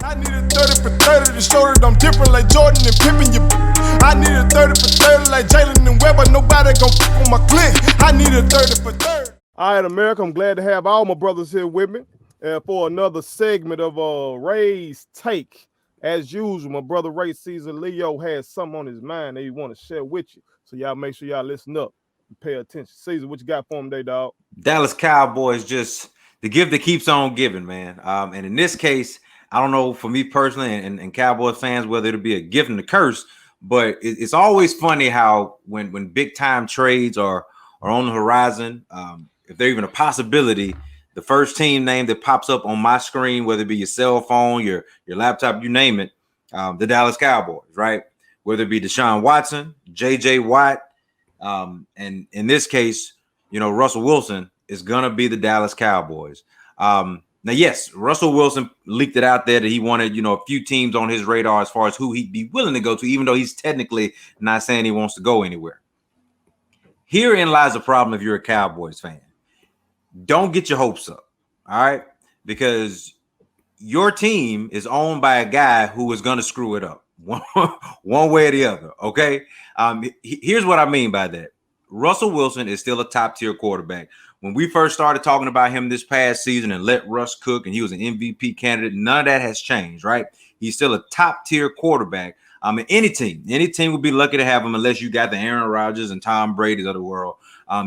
I need a 30 for 30 to show that I'm different like Jordan and Pippen. I need a 30 for 30 like Jalen and Webber. Nobody gon' fuck on my click. I need a 30 for 30. All right, America, I'm glad to have all my brothers here with me for another segment of Ray's Take. As usual, my brother Ray Caesar Leo has something on his mind that he want to share with you. So y'all make sure y'all listen up and pay attention. Caesar, what you got for him today, dog? Dallas Cowboys, just the gift that keeps on giving, man. And in this case, I don't know for me personally and Cowboys fans whether it'll be a gift and a curse, but it's always funny how when big time trades are on the horizon, if they're even a possibility, the first team name that pops up on my screen, whether it be your cell phone, your laptop, you name it, the Dallas Cowboys, right? Whether it be Deshaun Watson, J.J. Watt, and in this case, Russell Wilson is going to be the Dallas Cowboys. Now, yes, Russell Wilson leaked it out there that he wanted, a few teams on his radar as far as who he'd be willing to go to, even though he's technically not saying he wants to go anywhere. Herein lies the problem if you're a Cowboys fan. Don't get your hopes up, all right? Because your team is owned by a guy who is going to screw it up one way or the other, okay? Here's what I mean by that. Russell Wilson is still a top-tier quarterback. When we first started talking about him this past season and let Russ cook and he was an MVP candidate, none of that has changed, right? He's still a top-tier quarterback. Any team would be lucky to have him unless you got the Aaron Rodgers and Tom Brady's of the world.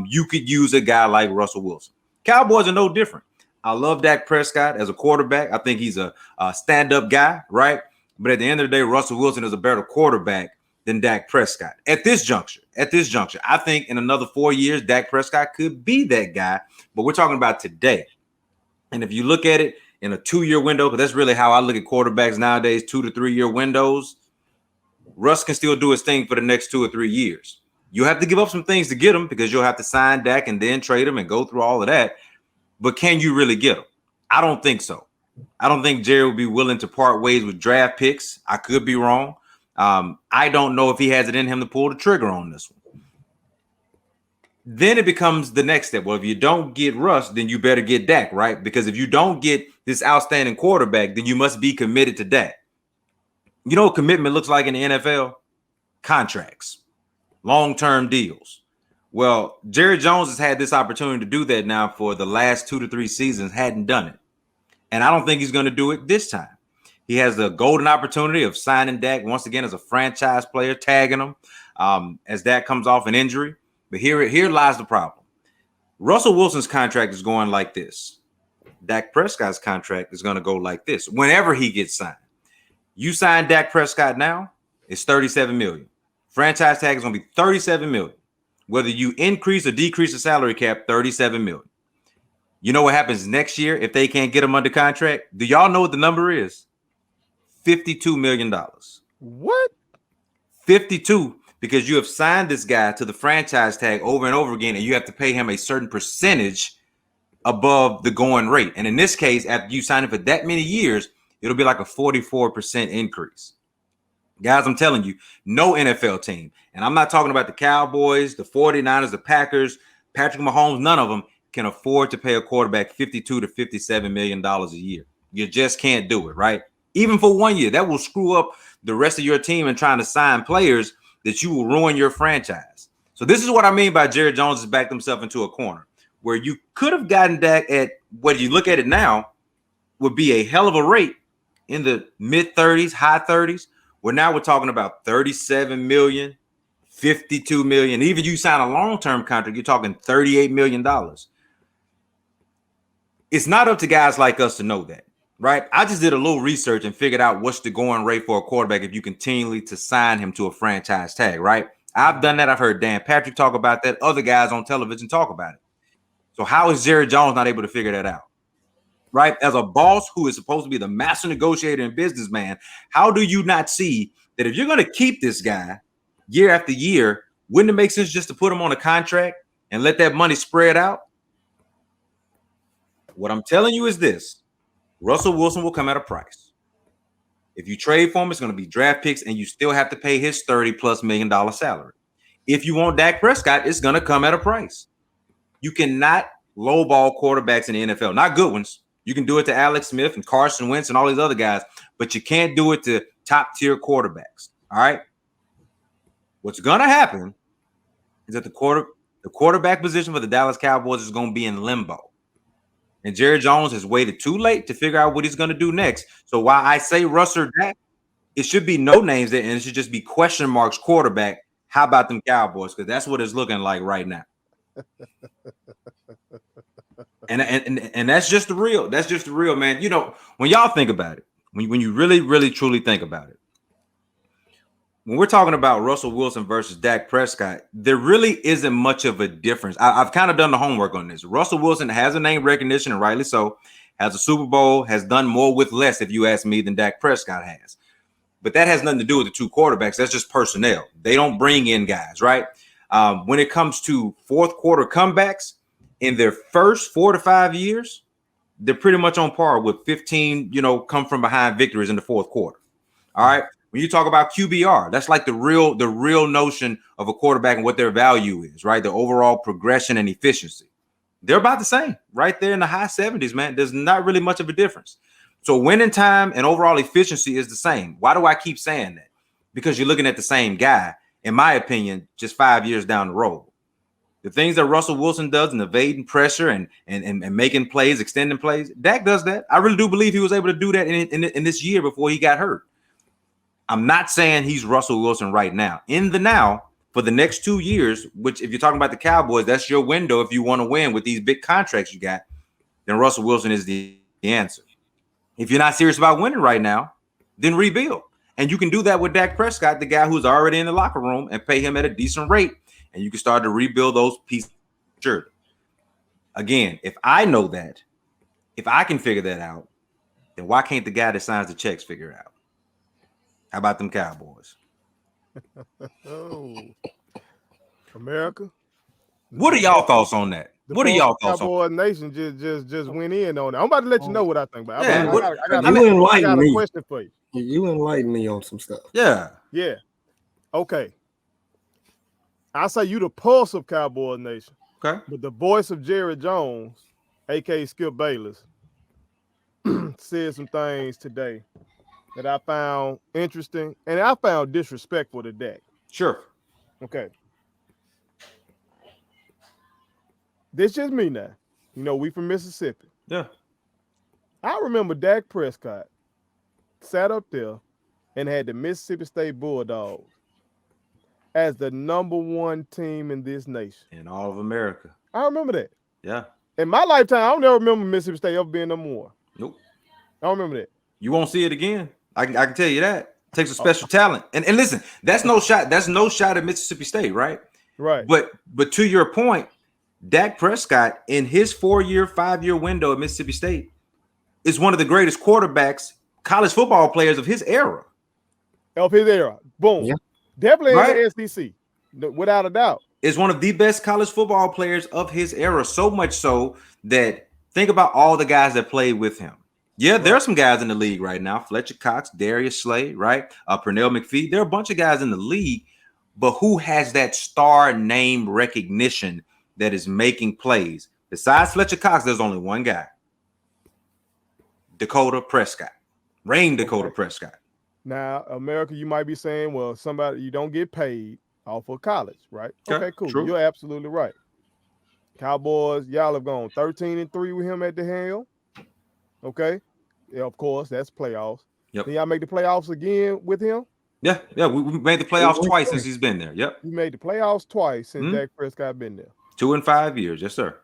You could use a guy like Russell Wilson. Cowboys are no different. I love Dak Prescott as a quarterback. I think he's a stand-up guy, right? But at the end of the day, Russell Wilson is a better quarterback than Dak Prescott. At this juncture, I think in another 4 years, Dak Prescott could be that guy. But we're talking about today. And if you look at it in a 2-year window, because that's really how I look at quarterbacks nowadays, 2 to 3 year windows, Russ can still do his thing for the next 2 or 3 years. You have to give up some things to get him because you'll have to sign Dak and then trade him and go through all of that. But can you really get him? I don't think so. I don't think Jerry would be willing to part ways with draft picks. I could be wrong. I don't know if he has it in him to pull the trigger on this one. Then it becomes the next step. Well, if you don't get Russ, then you better get Dak, right? Because if you don't get this outstanding quarterback, then you must be committed to Dak. You know what commitment looks like in the NFL? Contracts. Long-term deals. Well, Jerry Jones has had this opportunity to do that now for the last 2 to 3 seasons, hadn't done it. And I don't think he's going to do it this time. He has the golden opportunity of signing Dak once again as a franchise player, tagging him as Dak comes off an injury. But here lies the problem. Russell Wilson's contract is going like this. Dak Prescott's contract is going to go like this whenever he gets signed. You sign Dak Prescott now, it's $37 million. Franchise tag is going to be $37 million. Whether you increase or decrease the salary cap, $37 million. You know what happens next year if they can't get him under contract? Do y'all know what the number is? $52 million. What? 52, because you have signed this guy to the franchise tag over and over again, and you have to pay him a certain percentage above the going rate. And in this case, after you sign him for that many years, it'll be like a 44% increase. Guys, I'm telling you, no NFL team, and I'm not talking about the Cowboys, the 49ers, the Packers, Patrick Mahomes, none of them can afford to pay a quarterback $52 to $57 million a year. You just can't do it, right? Even for 1 year, that will screw up the rest of your team and trying to sign players that you will ruin your franchise. So this is what I mean by Jerry Jones has backed himself into a corner where you could have gotten Dak at what you look at it now would be a hell of a rate in the mid 30s, high 30s, where now we're talking about 37 million, 52 million. Even you sign a long-term contract, you're talking $38 million. It's not up to guys like us to know that, right? I just did a little research and figured out what's the going rate for a quarterback if you continually to sign him to a franchise tag, right? I've done that. I've heard Dan Patrick talk about that. Other guys on television talk about it. So how is Jerry Jones not able to figure that out? Right? As a boss who is supposed to be the master negotiator and businessman, how do you not see that if you're going to keep this guy year after year, wouldn't it make sense just to put him on a contract and let that money spread out? What I'm telling you is this. Russell Wilson will come at a price. If you trade for him, it's going to be draft picks, and you still have to pay his $30+ million salary. If you want Dak Prescott, it's going to come at a price. You cannot lowball quarterbacks in the NFL. Not good ones. You can do it to Alex Smith and Carson Wentz and all these other guys, but you can't do it to top tier quarterbacks. All right. What's gonna happen is that the quarterback position for the Dallas Cowboys is gonna be in limbo. And Jerry Jones has waited too late to figure out what he's gonna do next. So while I say Russ or Dak, it should be no names there, and it should just be question marks quarterback. How about them Cowboys? Because that's what it's looking like right now. And that's just the real. That's just the real, man. You know, when y'all think about it, when you really, really, truly think about it, when we're talking about Russell Wilson versus Dak Prescott, there really isn't much of a difference. I've kind of done the homework on this. Russell Wilson has a name recognition, and rightly so, has a Super Bowl, has done more with less, if you ask me, than Dak Prescott has. But that has nothing to do with the two quarterbacks. That's just personnel. They don't bring in guys, right? When it comes to fourth quarter comebacks, in their first 4 to 5 years, they're pretty much on par with 15, come from behind victories in the fourth quarter. All right. When you talk about QBR, that's like the real notion of a quarterback and what their value is, right? The overall progression and efficiency. They're about the same, right there in the high 70s, man. There's not really much of a difference. So winning time and overall efficiency is the same. Why do I keep saying that? Because you're looking at the same guy, in my opinion, just 5 years down the road. The things that Russell Wilson does in evading pressure and making plays, extending plays, Dak does that. I really do believe he was able to do that in this year before he got hurt. I'm not saying he's Russell Wilson right now. In the now, for the next 2 years, which if you're talking about the Cowboys, that's your window if you want to win with these big contracts you got, then Russell Wilson is the answer. If you're not serious about winning right now, then rebuild. And you can do that with Dak Prescott, the guy who's already in the locker room, and pay him at a decent rate. And you can start to rebuild those pieces. Sure. Again, if I know that, if I can figure that out, then why can't the guy that signs the checks figure it out? How about them Cowboys? Oh, America. What are y'all thoughts on that? What are y'all thoughts on? Cowboy Nation just went in on it. I'm about to let you know what I think about. You I got a question for you. You enlighten me on some stuff. Yeah. Okay. I say you the pulse of Cowboy Nation. Okay. But the voice of Jerry Jones, aka Skip Bayless, said some things today that I found interesting and I found disrespectful to Dak. Sure. Okay. This just me now. We from Mississippi. Yeah. I remember Dak Prescott sat up there and had the Mississippi State Bulldogs as the number one team in this nation. In all of America. I remember that. Yeah. In my lifetime, I don't never remember Mississippi State ever being number one. Nope. I don't remember that. You won't see it again. I can tell you that. It takes a special talent. And listen, that's no shot. That's no shot at Mississippi State, right? Right. But to your point, Dak Prescott in his 4-year, 5-year window at Mississippi State is one of the greatest quarterbacks, college football players of his era. Of his era. Boom. Yeah. Definitely right? in the SEC, without a doubt. Is one of the best college football players of his era, so much so that think about all the guys that played with him. Yeah, there are some guys in the league right now. Fletcher Cox, Darius Slay, right? Pernell McPhee. There are a bunch of guys in the league, but who has that star name recognition that is making plays? Besides Fletcher Cox, there's only one guy. Dakota Prescott. Dakota Prescott. Now, America, you might be saying, well, you don't get paid off of college, right? Okay, cool. True. You're absolutely right. Cowboys, y'all have gone 13-3 with him at the helm. Okay. Yeah, of course, that's playoffs. Yep. Then y'all make the playoffs again with him? Yeah. We made the playoffs twice since he's been there. Yep. You made the playoffs twice since Dak Prescott been there. 2 and 5 years. Yes, sir.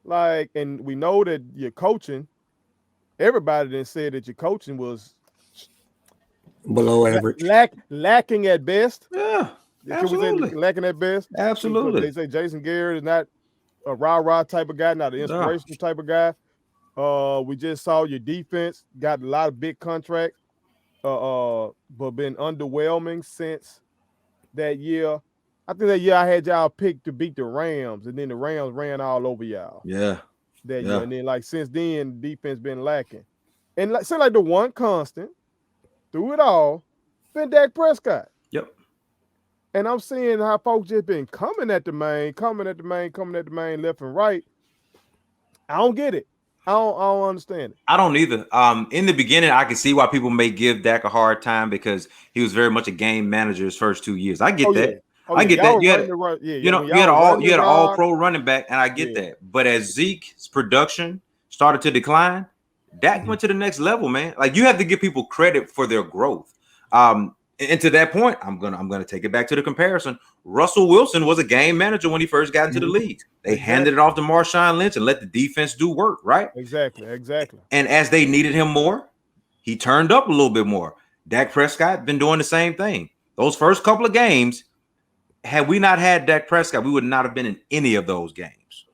And we know that your coaching, everybody then said that your coaching was below average, lacking at best. Yeah, absolutely. Lacking at best. Absolutely. They say Jason Garrett is not a rah-rah type of guy, not an inspirational type of guy. We just saw your defense got a lot of big contracts, but been underwhelming since that year. I think that year I had y'all picked to beat the Rams, and then the Rams ran all over y'all. Yeah. That year. And then since then, defense been lacking. And like the one constant through it all, been Dak Prescott. Yep. And I'm seeing how folks just been coming at the main left and right. I don't get it. don't understand it. I don't either. In the beginning, I can see why people may give Dak a hard time because he was very much a game manager his first 2 years. I get that. I get Y'all that. was running the run. Yeah, You when had y'all was running an the all rock. pro running back, and I get that. But as Zeke's production started to decline, Dak went to the next level, man. Like, you have to give people credit for their growth. And to that point, I'm gonna take it back to the comparison. Russell Wilson was a game manager when he first got into the league. They handed it off to Marshawn Lynch and let the defense do work, right? Exactly. And as they needed him more, he turned up a little bit more. Dak Prescott been doing the same thing. Those first couple of games, had we not had Dak Prescott, we would not have been in any of those games,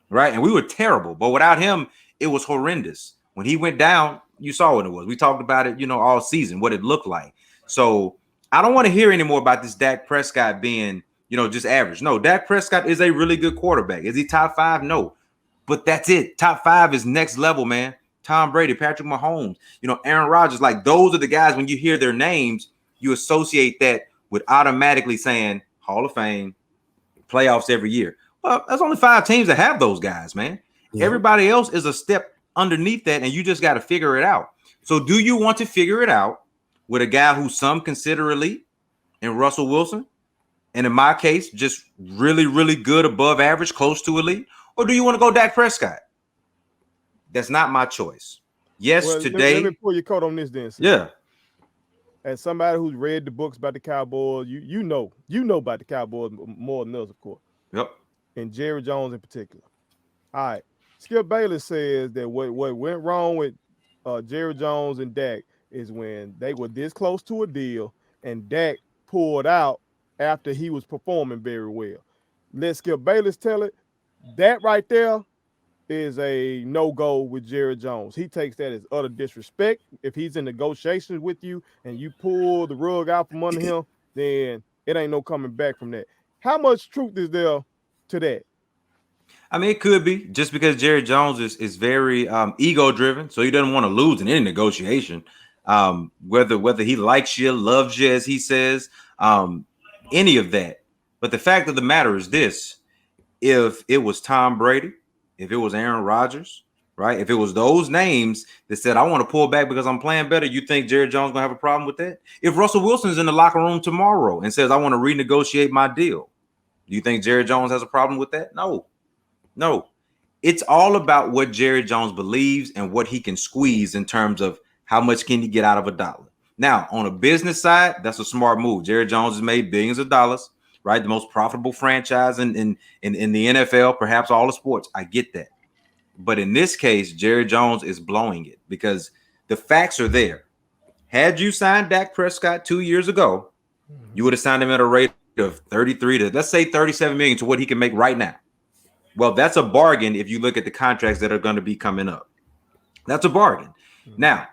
right? And we were terrible. But without him, it was horrendous. When he went down, you saw what it was. We talked about it, all season, what it looked like. So I don't want to hear anymore about this Dak Prescott being, just average. No, Dak Prescott is a really good quarterback. Is he top 5? No. But that's it. Top 5 is next level, man. Tom Brady, Patrick Mahomes, Aaron Rodgers. Like, those are the guys, when you hear their names, you associate that with automatically saying Hall of Fame, playoffs every year. Well, there's only 5 teams that have those guys, man. Yeah. Everybody else is a step underneath that, and you just got to figure it out. So do you want to figure it out with a guy who some consider elite in Russell Wilson, and in my case, just really, really good, above average, close to elite? Or do you want to go Dak Prescott? That's not my choice. Yes, today. Let me pull your coat on this then. Sir. Yeah. As somebody who's read the books about the Cowboys, you know about the Cowboys more than us, of course. Yep. And Jerry Jones in particular. All right. Skip Bayless says that what went wrong with Jerry Jones and Dak is when they were this close to a deal and Dak pulled out after he was performing very well. Let Skip Bayless tell it. That right there is a no-go with Jerry Jones. He takes that as utter disrespect. If he's in negotiations with you and you pull the rug out from under him, then it ain't no coming back from that. How much truth is there to that? I mean, it could be just because Jerry Jones is very ego-driven, so he doesn't want to lose in any negotiation. Whether he likes you, loves you, as he says, any of that. But the fact of the matter is this: if it was Tom Brady, if it was Aaron Rodgers, right? If it was those names that said, I want to pull back because I'm playing better, you think Jerry Jones going to have a problem with that? If Russell Wilson's in the locker room tomorrow and says, I want to renegotiate my deal, do you think Jerry Jones has a problem with that? No. It's all about what Jerry Jones believes and what he can squeeze in terms of how much can he get out of a dollar. Now, on a business side, that's a smart move. Jerry Jones has made billions of dollars, right? The most profitable franchise in the NFL, perhaps all the sports. I get that. But in this case, Jerry Jones is blowing it because the facts are there. Had you signed Dak Prescott 2 years ago, you would have signed him at a rate of 33 to, let's say, 37 million to what he can make right now. Well, that's a bargain if you look at the contracts that are going to be coming up. That's a bargain. Now,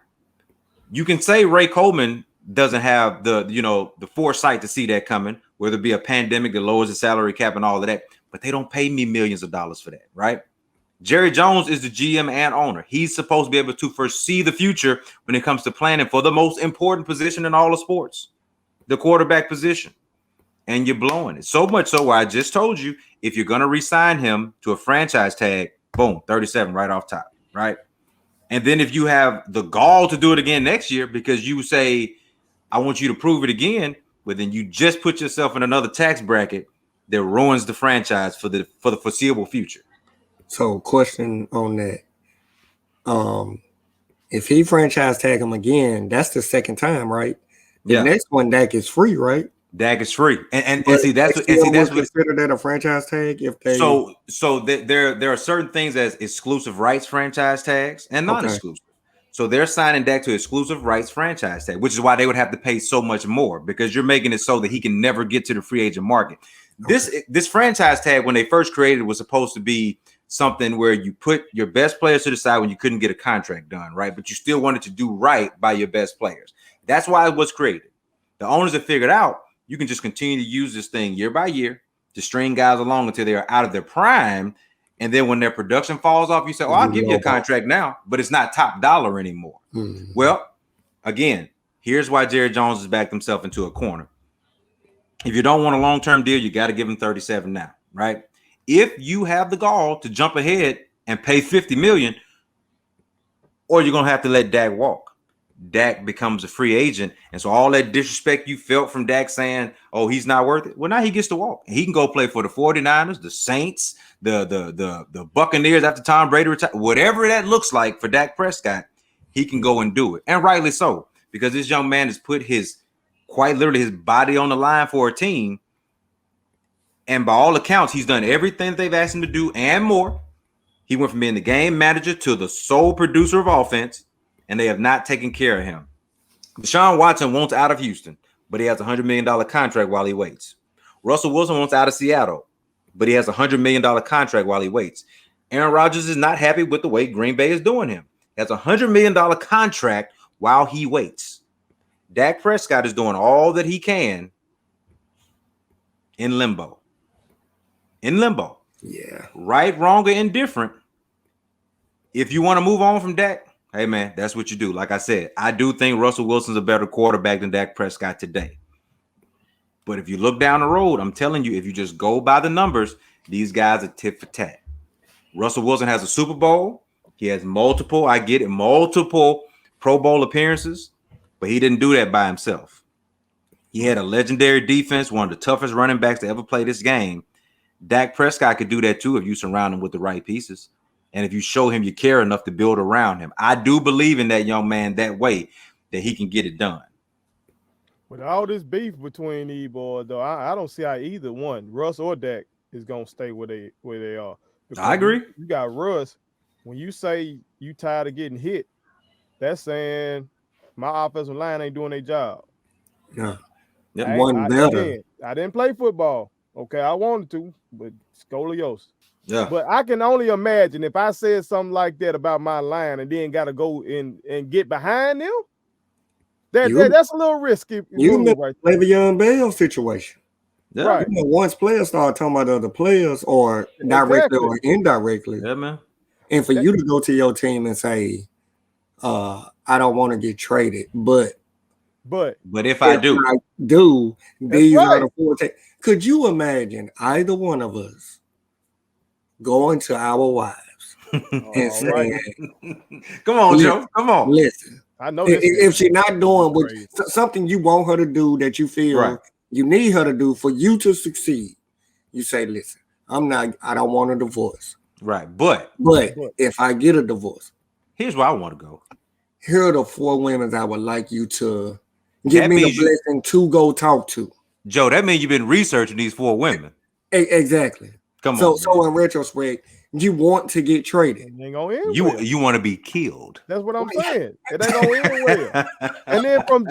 you can say Ray Coleman doesn't have the foresight to see that coming, whether it be a pandemic that lowers the salary cap and all of that, but they don't pay me millions of dollars for that, right? Jerry Jones is the GM and owner. He's supposed to be able to foresee the future when it comes to planning for the most important position in all of sports, the quarterback position. And you're blowing it. So much so where I just told you, if you're going to re-sign him to a franchise tag, boom, 37 right off top, right? And then if you have the gall to do it again next year because you say, I want you to prove it again, but then you just put yourself in another tax bracket that ruins the franchise for the foreseeable future. So, question on that. If he franchise tag him again, that's the second time, right? The next one, Dak is free, right? Dak is free, and see that's what consider that a franchise tag if they. So there are certain things as exclusive rights franchise tags and non-exclusive. Okay. So they're signing Dak to exclusive rights franchise tag, which is why they would have to pay so much more because you're making it so that he can never get to the free agent market. Okay. This franchise tag, when they first created it, was supposed to be something where you put your best players to the side when you couldn't get a contract done, right? But you still wanted to do right by your best players. That's why it was created. The owners have figured out you can just continue to use this thing year by year to string guys along until they are out of their prime. And then when their production falls off, you say, oh, I'll give you a contract now, but it's not top dollar anymore. Mm-hmm. Well, again, here's why Jerry Jones has backed himself into a corner. If you don't want a long-term deal, you got to give him 37 now, right? If you have the gall to jump ahead and pay $50 million, or you're going to have to let Dak walk. Dak becomes a free agent. And so all that disrespect you felt from Dak saying, oh, he's not worth it. Well, now he gets to walk. He can go play for the 49ers, the Saints, the Buccaneers after Tom Brady retired. Whatever that looks like for Dak Prescott, he can go and do it. And rightly so, because this young man has put quite literally his body on the line for a team. And by all accounts, he's done everything they've asked him to do and more. He went from being the game manager to the sole producer of offense, and they have not taken care of him. Deshaun Watson wants out of Houston, but he has a $100 million contract while he waits. Russell Wilson wants out of Seattle, but he has a $100 million contract while he waits. Aaron Rodgers is not happy with the way Green Bay is doing him. He has a $100 million contract while he waits. Dak Prescott is doing all that he can in limbo. Yeah. Right, wrong, or indifferent. If you want to move on from Dak, hey, man, that's what you do. Like I said, I do think Russell Wilson's a better quarterback than Dak Prescott today. But if you look down the road, I'm telling you, if you just go by the numbers, these guys are tit for tat. Russell Wilson has a Super Bowl. He has multiple Pro Bowl appearances, but he didn't do that by himself. He had a legendary defense, one of the toughest running backs to ever play this game. Dak Prescott could do that too if you surround him with the right pieces. And if you show him you care enough to build around him. I do believe in that young man that way, that he can get it done. With all this beef between these boys, though, I don't see how either one, Russ or Dak, is going to stay where they are. Because I agree. You got Russ. When you say you tired of getting hit, that's saying my offensive line ain't doing their job. Yeah. I didn't play football. Okay, I wanted to, but scoliosis. Yeah. But I can only imagine if I said something like that about my line and then got to go and get behind them, that's a little risky. You remember the Le'Veon Bell situation. Yeah. Right. You know, once players start talking about other players or directly or indirectly. Yeah, man. And for you to go to your team and say, I don't want to get traded, but if I do, these are the 4 things. Could you imagine either one of us going to our wives and saying, come on, Joe, come on. Listen, I know if she's not doing something you want her to do that you feel you need her to do for you to succeed, you say, listen, I don't want a divorce. Right. But if I get a divorce, here's where I want to go. Here are the 4 women I would like you to give me the blessing to go talk to. Joe, that means you've been researching these 4 women. Exactly. Come on. So in retrospect, you want to get traded. It ain't gonna end you want to be killed. That's what I'm saying. It ain't gonna end well. And then from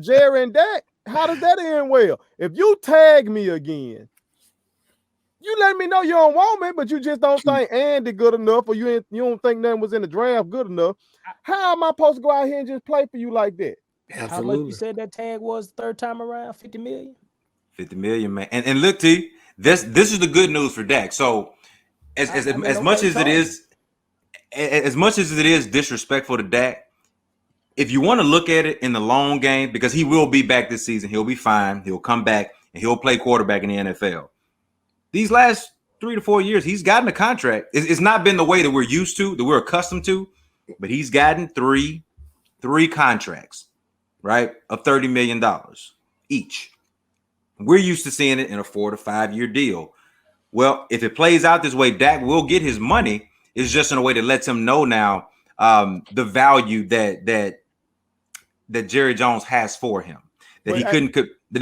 Jerry and Dak, how does that end well? If you tag me again, you let me know you don't want me, but you just don't think Andy good enough, or you don't think nothing was in the draft good enough. How am I supposed to go out here and just play for you like that? Absolutely. How much you said that tag was the third time around? 50 million? 50 million, man. And look, T, this is the good news for Dak. So as much as it is disrespectful to Dak, if you want to look at it in the long game, because he will be back this season, he'll be fine. He'll come back and he'll play quarterback in the NFL. These last 3 to 4 years, he's gotten a contract. It's not been the way that we're used to, that we're accustomed to, but he's gotten three contracts, right, of $30 million each. We're used to seeing it in a 4 to 5 year deal. Well, if it plays out this way, Dak will get his money. It's just in a way that lets him know now the value that Jerry Jones has for him. That he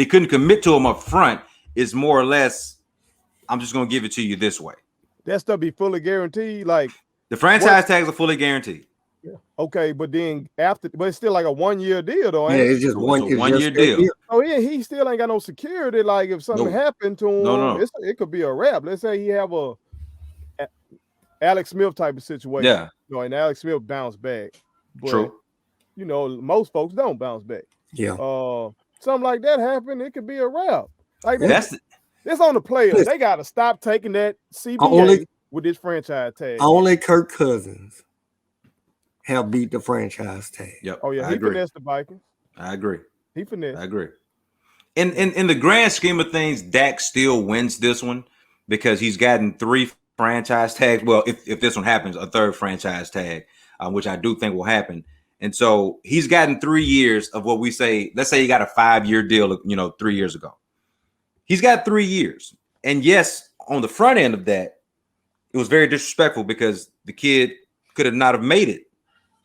couldn't commit to him up front is more or less, I'm just going to give it to you this way. That stuff be fully guaranteed. Like the franchise tags are fully guaranteed. Yeah. Okay, but then but it's still like a 1 year deal, though. Yeah, it's just one year deal. Oh yeah, he still ain't got no security. Like if something happened to him, it could be a wrap. Let's say he have a Alex Smith type of situation. Yeah, and Alex Smith bounced back. But, true. Most folks don't bounce back. Yeah. Something like that happened, it could be a wrap. Like it's on the players. Listen, they got to stop taking that CBA with this franchise tag. Only Kirk Cousins have beat the franchise tag. Yep. Oh yeah, he finessed the Vikings. I agree. He finessed. I agree. In the grand scheme of things, Dak still wins this one because he's gotten 3 franchise tags. Well, if this one happens, a 3rd franchise tag. which I do think will happen. And so he's gotten 3 years of what we say. Let's say he got a 5-year deal, 3 years ago. He's got 3 years. And yes, on the front end of that, it was very disrespectful because the kid could have not have made it,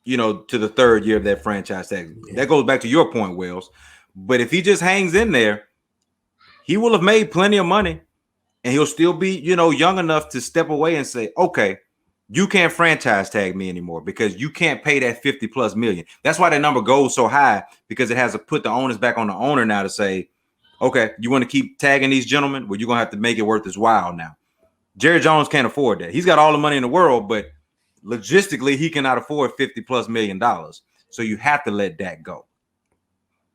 to the 3rd year of that franchise tag. Yeah. That goes back to your point, Wells. But if he just hangs in there, he will have made plenty of money, and he'll still be, young enough to step away and say, okay, you can't franchise tag me anymore because you can't pay that 50+ million. That's why that number goes so high, because it has to put the onus back on the owner now to say, okay, you want to keep tagging these gentlemen? Well, you're going to have to make it worth his while now. Jerry Jones can't afford that. He's got all the money in the world, but logistically, he cannot afford $50+ million. So you have to let Dak go.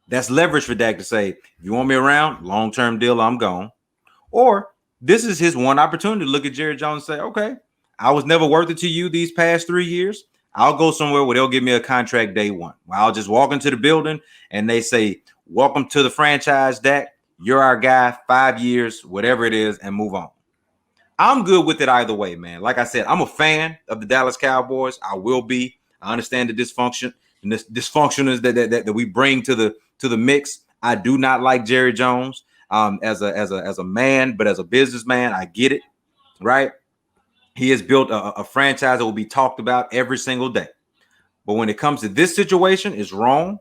That's leverage for Dak to say, if you want me around, long-term deal, I'm gone. Or this is his one opportunity to look at Jerry Jones and say, okay, I was never worth it to you these past 3 years. I'll go somewhere where they'll give me a contract day one. Where I'll just walk into the building and they say, welcome to the franchise, Dak. You're our guy, 5 years, whatever it is, and move on. I'm good with it either way, man. Like I said, I'm a fan of the Dallas Cowboys. I will be. I understand the dysfunction and this dysfunction that we bring to the mix. I do not like Jerry Jones as a man, but as a businessman, I get it, right? He has built a franchise that will be talked about every single day. But when it comes to this situation, it's wrong.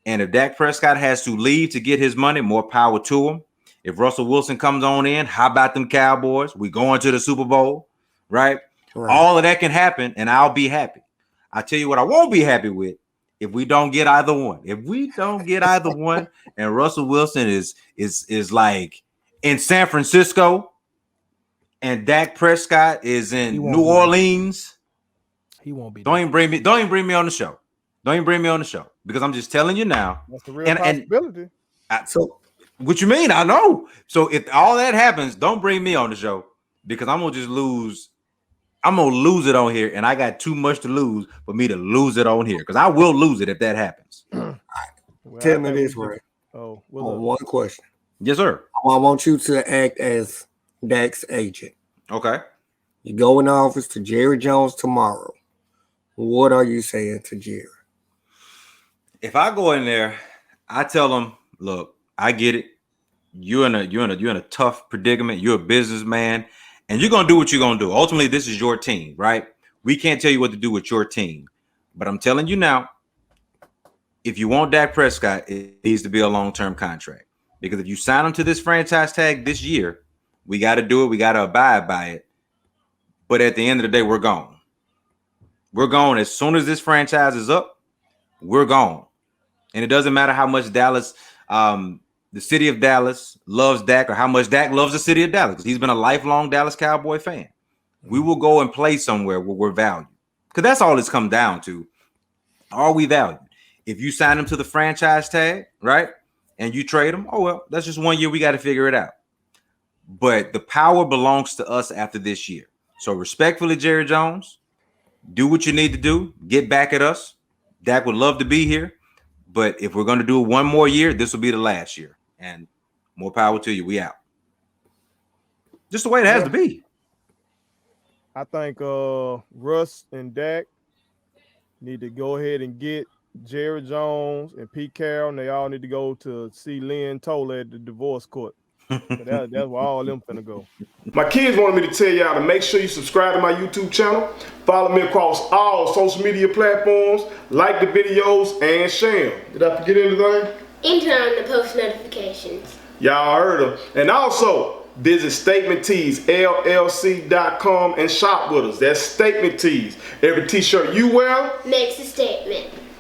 And if Dak Prescott has to leave to get his money, more power to him. If Russell Wilson comes on in, how about them Cowboys? We going to the Super Bowl, right? All of that can happen, and I'll be happy. I tell you what I won't be happy with, if we don't get either one. If we don't get either one, and Russell Wilson is like in San Francisco, and Dak Prescott is in New Orleans, he won't be. Don't even bring me on the show. Don't even bring me on the show, because I'm just telling you now. That's the real possibility. What you mean? I know. So if all that happens, don't bring me on the show, because I'm gonna just lose. I'm gonna lose it on here, and I got too much to lose for me to lose it on here, because I will lose it if that happens. Tell me this, Ray. One question. Yes, sir. I want you to act as Dak's agent. Okay. You go in the office to Jerry Jones tomorrow. What are you saying to Jerry? If I go in there, I tell him, look, I get it. You're in a tough predicament. You're a businessman, and you're gonna do what you're gonna do. Ultimately, this is your team, right? We can't tell you what to do with your team, but I'm telling you now, if you want Dak Prescott, it needs to be a long-term contract, because if you sign him to this franchise tag this year, we got to do it. We got to abide by it. But at the end of the day, we're gone. We're gone as soon as this franchise is up. We're gone, and it doesn't matter how much Dallas. The city of Dallas loves Dak, or how much Dak loves the city of Dallas, because he's been a lifelong Dallas Cowboy fan. We will go and play somewhere where we're valued, because that's all it's come down to. Are we valued? If you sign him to the franchise tag, right, and you trade him, oh, well, that's just 1 year. We got to figure it out. But the power belongs to us after this year. So respectfully, Jerry Jones, do what you need to do. Get back at us. Dak would love to be here. But if we're going to do it one more year, this will be the last year. And more power to you. We out. Just the way it has to be. I think Russ and Dak need to go ahead and get Jerry Jones and Pete Carroll, and they all need to go to see Lynn Tolle at the divorce court. That's where all of them finna go. My kids wanted me to tell y'all to make sure you subscribe to my YouTube channel, follow me across all social media platforms, like the videos, and share them. Did I forget anything? And turn on the post notifications. Y'all heard them. And also, visit Statement Tees, LLC.com, and shop with us. That's Statement Tees. Every t-shirt you wear makes a statement.